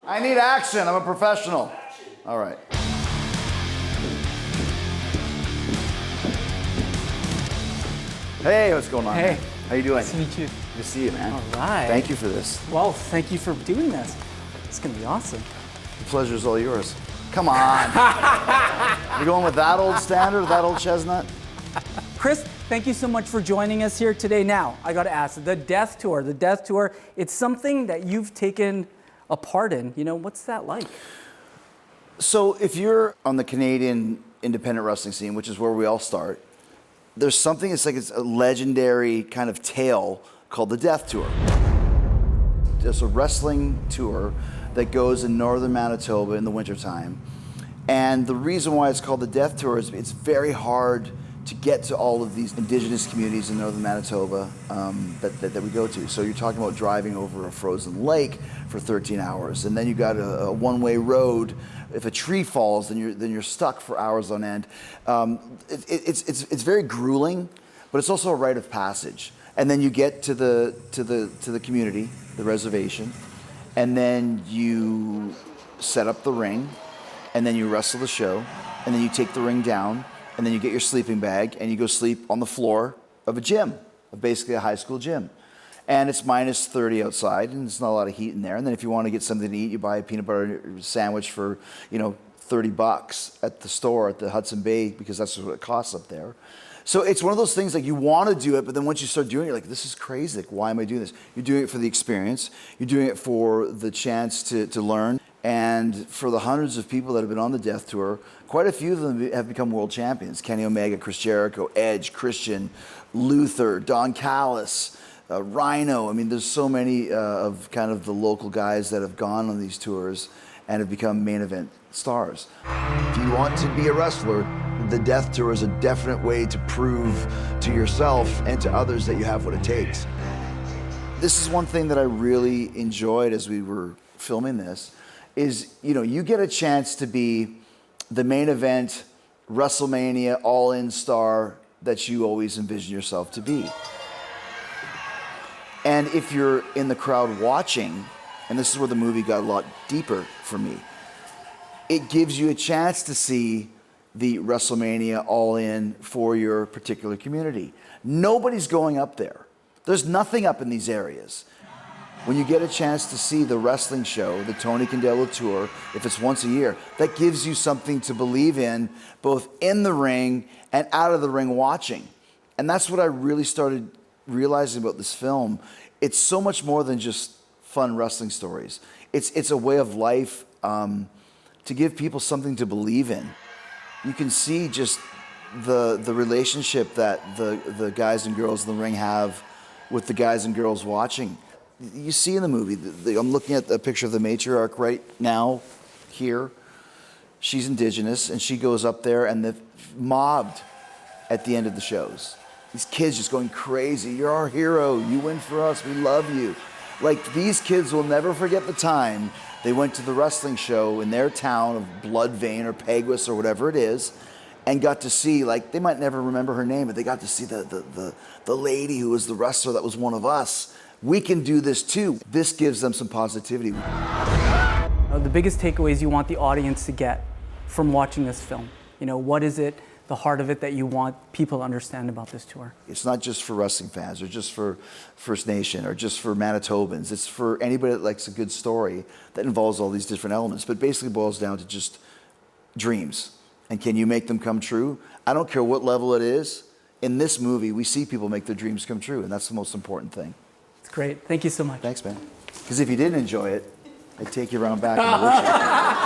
I need action. I'm a professional. All right. Hey, what's going on? Hey. Man? How you doing? Nice to meet you. Good to see you, man. All right. Thank you for this. Well, thank you for doing this. It's gonna be awesome. The pleasure's all yours. Come on. You're going with that old standard, that old chestnut? Chris, thank you so much for joining us here today. Now, I gotta ask, the Death Tour, it's something that you've taken a part in. You know, what's that like? So if you're on the Canadian independent wrestling scene, which is where we all start, there's something, it's a legendary kind of tale called the Death Tour. It's a wrestling tour that goes in northern Manitoba in the wintertime. And the reason why it's called the Death Tour is it's very hard to get to all of these indigenous communities in northern Manitoba that we go to. So you're talking about driving over a frozen lake for 13 hours, and then you got a one-way road. If a tree falls, then you're stuck for hours on end. It's very grueling, but it's also a rite of passage. And then you get to the community, the reservation, and then you set up the ring, and then you wrestle the show, and then you take the ring down, and then you get your sleeping bag and you go sleep on the floor of a gym, of basically a high school gym. And it's minus 30 outside, and there's not a lot of heat in there. And then if you want to get something to eat, you buy a peanut butter sandwich for, $30 at the store at the Hudson Bay, because that's what it costs up there. So it's one of those things, like, you want to do it, but then once you start doing it, you're like, this is crazy. Like, why am I doing this? You're doing it for the experience. You're doing it for the chance to learn. And for the hundreds of people that have been on the Death Tour, quite a few of them have become world champions. Kenny Omega, Chris Jericho, Edge, Christian, Luther, Don Callis, Rhino. I mean, there's so many of kind of the local guys that have gone on these tours and have become main event stars. If you want to be a wrestler, the Death Tour is a definite way to prove to yourself and to others that you have what it takes. This is one thing that I really enjoyed as we were filming this, is, you get a chance to be the main event WrestleMania all-in star that you always envision yourself to be. And if you're in the crowd watching, and this is where the movie got a lot deeper for me, it gives you a chance to see the WrestleMania all-in for your particular community. Nobody's going up there. There's nothing up in these areas. When you get a chance to see the wrestling show, the Tony Candelo Tour, if it's once a year, that gives you something to believe in, both in the ring and out of the ring watching. And that's what I really started realizing about this film. It's so much more than just fun wrestling stories. It's a way of life to give people something to believe in. You can see just the relationship that the guys and girls in the ring have with the guys and girls watching. You see in the movie, I'm looking at the picture of the matriarch right now, here. She's indigenous, and she goes up there, and they're mobbed at the end of the shows. These kids just going crazy. You're our hero. You win for us. We love you. Like, these kids will never forget the time they went to the wrestling show in their town of Bloodvein or Peguis or whatever it is, and got to see, like, they might never remember her name, but they got to see the lady who was the wrestler that was one of us. We can do this too. This gives them some positivity. The biggest takeaways you want the audience to get from watching this film? What is it, the heart of it, that you want people to understand about this tour? It's not just for wrestling fans, or just for First Nation, or just for Manitobans. It's for anybody that likes a good story that involves all these different elements, but basically boils down to just dreams. And can you make them come true? I don't care what level it is. In this movie, we see people make their dreams come true, and that's the most important thing. It's great. Thank you so much. Thanks, man. Because if you didn't enjoy it, I'd take you around back and wish you.